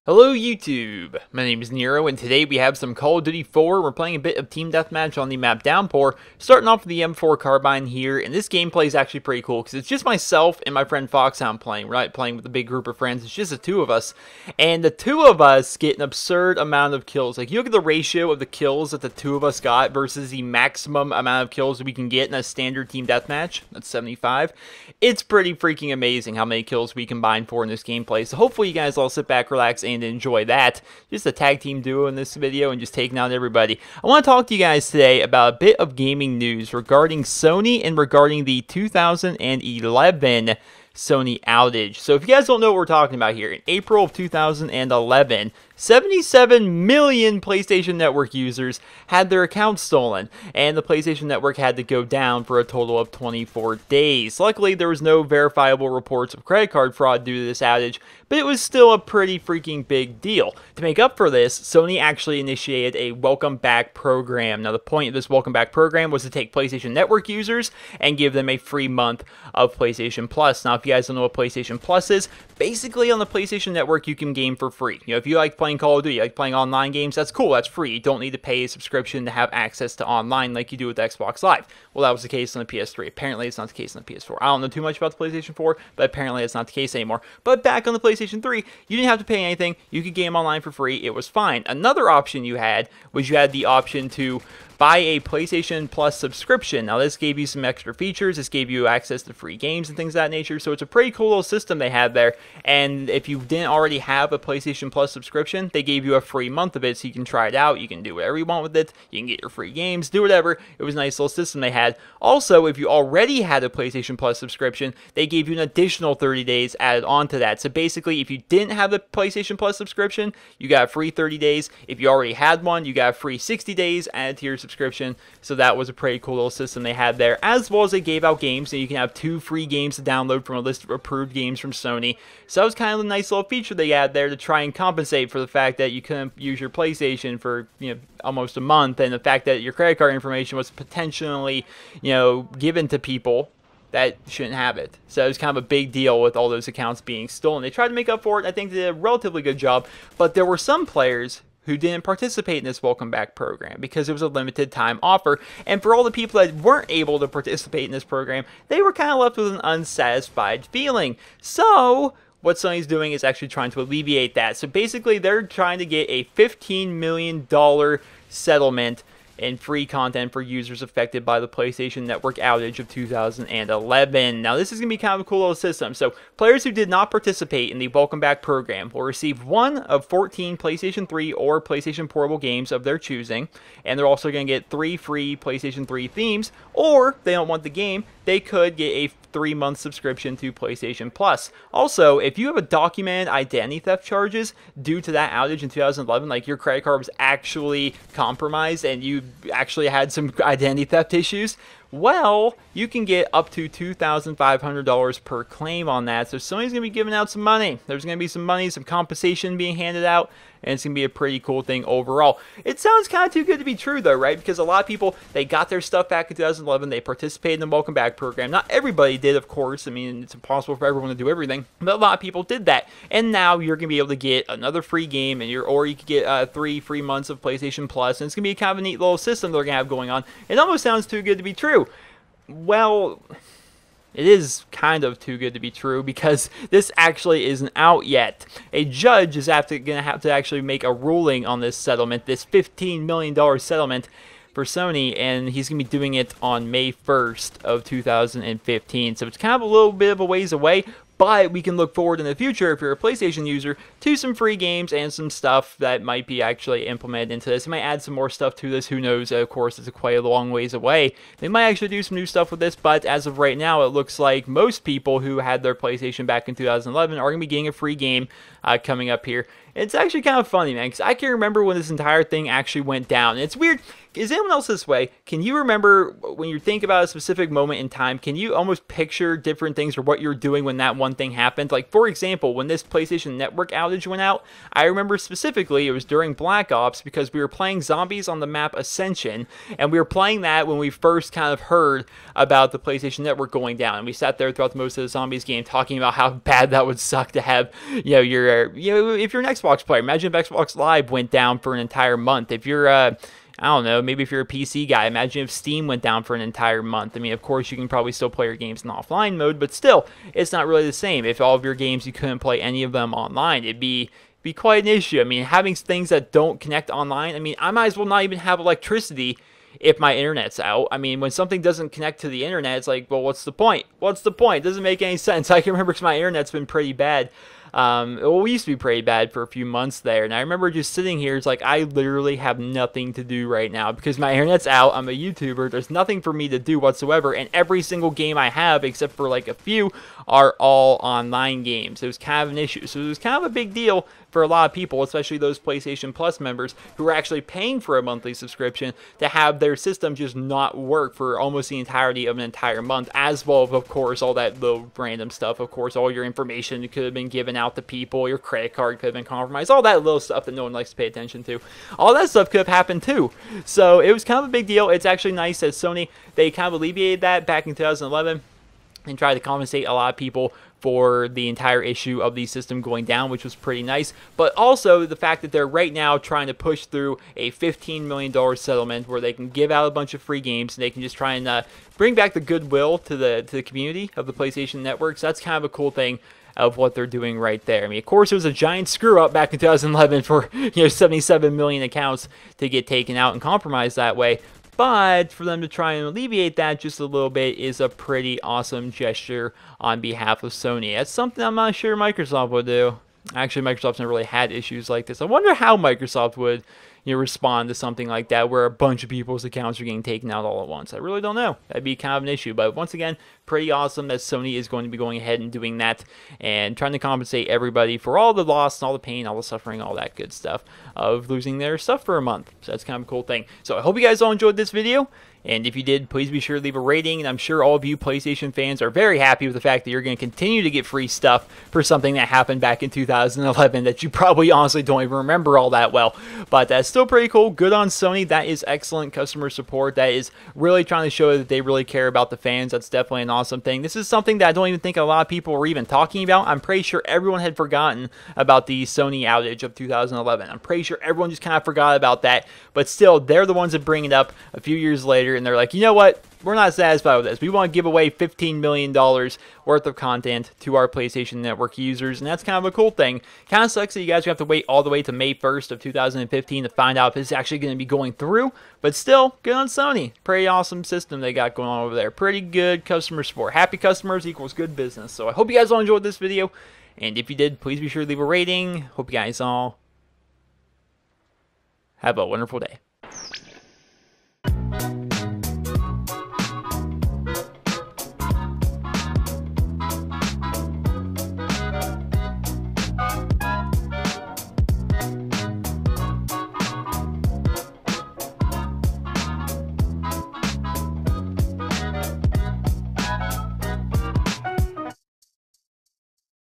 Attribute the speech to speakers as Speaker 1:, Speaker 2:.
Speaker 1: Hello YouTube, my name is Nero, and today we have some Call of Duty 4. We're playing a bit of Team Deathmatch on the map Downpour, starting off with the M4 Carbine here, and this gameplay is actually pretty cool, because it's just myself and my friend Foxhound playing. We're not playing with a big group of friends, it's just the two of us, and the two of us get an absurd amount of kills. Like, you look at the ratio of the kills that the two of us got versus the maximum amount of kills that we can get in a standard Team Deathmatch, that's 75. It's pretty freaking amazing how many kills we combine for in this gameplay, so hopefully you guys all sit back, relax, and enjoy that. Just a tag team duo in this video and just taking out everybody. I want to talk to you guys today about a bit of gaming news regarding Sony and regarding the 2011 Sony outage. So if you guys don't know what we're talking about here, in April of 2011, 77 million PlayStation Network users had their accounts stolen, and the PlayStation Network had to go down for a total of 24 days. Luckily, there was no verifiable reports of credit card fraud due to this outage, but it was still a pretty freaking big deal. To make up for this, Sony actually initiated a welcome back program. Now, the point of this welcome back program was to take PlayStation Network users and give them a free month of PlayStation Plus. Now, if you guys don't know what PlayStation Plus is, basically on the PlayStation Network, you can game for free. You know, if you like playing Call of Duty, like playing online games, that's cool, that's free. You don't need to pay a subscription to have access to online like you do with Xbox Live. Well, that was the case on the PS3. Apparently, it's not the case on the PS4. I don't know too much about the PlayStation 4, but apparently it's not the case anymore. But back on the PlayStation 3, you didn't have to pay anything. You could game online for free. It was fine. Another option you had was you had the option to buy a PlayStation Plus subscription. Now, this gave you some extra features. This gave you access to free games and things of that nature. So it's a pretty cool little system they had there. And if you didn't already have a PlayStation Plus subscription, they gave you a free month of it so you can try it out. You can do whatever you want with it. You can get your free games, do whatever. It was a nice little system they had. Also, if you already had a PlayStation Plus subscription, they gave you an additional 30 days added on to that. So basically, if you didn't have a PlayStation Plus subscription, you got a free 30 days. If you already had one, you got a free 60 days added to your subscription. So that was a pretty cool little system they had there, as well as they gave out games, and you can have 2 free games to download from a list of approved games from Sony. So that was kind of a nice little feature they had there to try and compensate for the fact that you couldn't use your PlayStation for, almost a month, and the fact that your credit card information was potentially, given to people that shouldn't have it. So it was kind of a big deal with all those accounts being stolen. They tried to make up for it. I think they did a relatively good job, but there were some players who didn't participate in this welcome back program because it was a limited time offer. And for all the people that weren't able to participate in this program, they were kind of left with an unsatisfied feeling. So what Sony's doing is actually trying to alleviate that. So basically, they're trying to get a $15 million settlement and free content for users affected by the PlayStation Network outage of 2011. Now, this is going to be kind of a cool little system. So, players who did not participate in the Welcome Back program will receive one of 14 PlayStation 3 or PlayStation Portable games of their choosing, and they're also going to get 3 free PlayStation 3 themes, or if they don't want the game, they could get a 3-month subscription to PlayStation Plus. Also, if you have a documented identity theft charges due to that outage in 2011, like your credit card was actually compromised and you actually had some identity theft issues, well, you can get up to $2,500 per claim on that. So Sony's going to be giving out some money. There's going to be some money, some compensation being handed out, and it's going to be a pretty cool thing overall. It sounds kind of too good to be true, though, right? Because a lot of people, they got their stuff back in 2011. They participated in the Welcome Back program. Not everybody did, of course. I mean, it's impossible for everyone to do everything. But a lot of people did that. And now you're going to be able to get another free game, and or you could get 3 free months of PlayStation Plus. And it's going to be kind of a neat little system they're going to have going on. It almost sounds too good to be true. Well, it is kind of too good to be true because this actually isn't out yet. A judge is going to have to actually make a ruling on this settlement, this $15 million settlement for Sony, and he's going to be doing it on May 1st of 2015. So it's kind of a little bit of a ways away, but we can look forward in the future, if you're a PlayStation user, to some free games and some stuff that might be actually implemented into this. They might add some more stuff to this, who knows. Of course, it's quite a long ways away. They might actually do some new stuff with this, but as of right now, it looks like most people who had their PlayStation back in 2011 are going to be getting a free game coming up here It's actually kind of funny, man, because I can remember when this entire thing actually went down. And it's weird. Is anyone else this way? Can you remember when you think about a specific moment in time, can you almost picture different things or what you're doing when that one thing happened? Like, for example, when this PlayStation Network outage went out, I remember specifically it was during Black Ops because we were playing zombies on the map Ascension, and we were playing that when we first kind of heard about the PlayStation Network going down. And we sat there throughout most of the zombies game talking about how bad that would suck to have, if you're an Xbox player, imagine if Xbox Live went down for an entire month. If you're I don't know, maybe if you're a PC guy, imagine if Steam went down for an entire month. I mean, of course, you can probably still play your games in offline mode, but still, it's not really the same. If all of your games, you couldn't play any of them online, it'd be quite an issue. I mean, having things that don't connect online, I mean, I might as well not even have electricity if my internet's out. I mean, when something doesn't connect to the internet, it's like, well, what's the point? What's the point? It doesn't make any sense. I can remember because my internet's been pretty bad. We used to be pretty bad for a few months there, and I remember just sitting here, it's like, I literally have nothing to do right now, because my internet's out, I'm a YouTuber, there's nothing for me to do whatsoever, and every single game I have, except for like a few, are all online games. It was kind of an issue, so it was kind of a big deal for a lot of people, especially those PlayStation Plus members who are actually paying for a monthly subscription, to have their system just not work for almost the entirety of an entire month, as well as, of course, all that little random stuff. Of course, all your information could have been given out to people, your credit card could have been compromised, all that little stuff that no one likes to pay attention to. All that stuff could have happened too. So it was kind of a big deal. It's actually nice that Sony, they kind of alleviated that back in 2011 and tried to compensate a lot of people for the entire issue of the system going down, which was pretty nice. But also the fact that they're right now trying to push through a $15 million settlement where they can give out a bunch of free games and they can just try and bring back the goodwill to the community of the PlayStation Network. So that's kind of a cool thing of what they're doing right there. I mean, of course, it was a giant screw up back in 2011 for 77 million accounts to get taken out and compromised that way. But for them to try and alleviate that just a little bit is a pretty awesome gesture on behalf of Sony. That's something I'm not sure Microsoft would do. Actually, Microsoft's never really had issues like this. I wonder how Microsoft would respond to something like that where a bunch of people's accounts are getting taken out all at once. I really don't know. That'd be kind of an issue. But once again, pretty awesome that Sony is going to be going ahead and doing that and trying to compensate everybody for all the loss and all the pain, all the suffering, all that good stuff of losing their stuff for a month. So that's kind of a cool thing. So I hope you guys all enjoyed this video. And if you did, please be sure to leave a rating. And I'm sure all of you PlayStation fans are very happy with the fact that you're going to continue to get free stuff for something that happened back in 2011 that you probably honestly don't even remember all that well. But that's still pretty cool. Good on Sony. That is excellent customer support. That is really trying to show that they really care about the fans. That's definitely an awesome thing. This is something that I don't even think a lot of people were even talking about. I'm pretty sure everyone had forgotten about the Sony outage of 2011. I'm pretty sure everyone just kind of forgot about that. But still, they're the ones that bring it up a few years later. And they're like, you know what? We're not satisfied with this. We want to give away $15 million worth of content to our PlayStation Network users, and that's kind of a cool thing. Kind of sucks that you guys have to wait all the way to May 1st of 2015 to find out if it's actually going to be going through, but still, good on Sony. Pretty awesome system they got going on over there. Pretty good customer support. Happy customers equals good business. So I hope you guys all enjoyed this video, and if you did, please be sure to leave a rating. Hope you guys all have a wonderful day.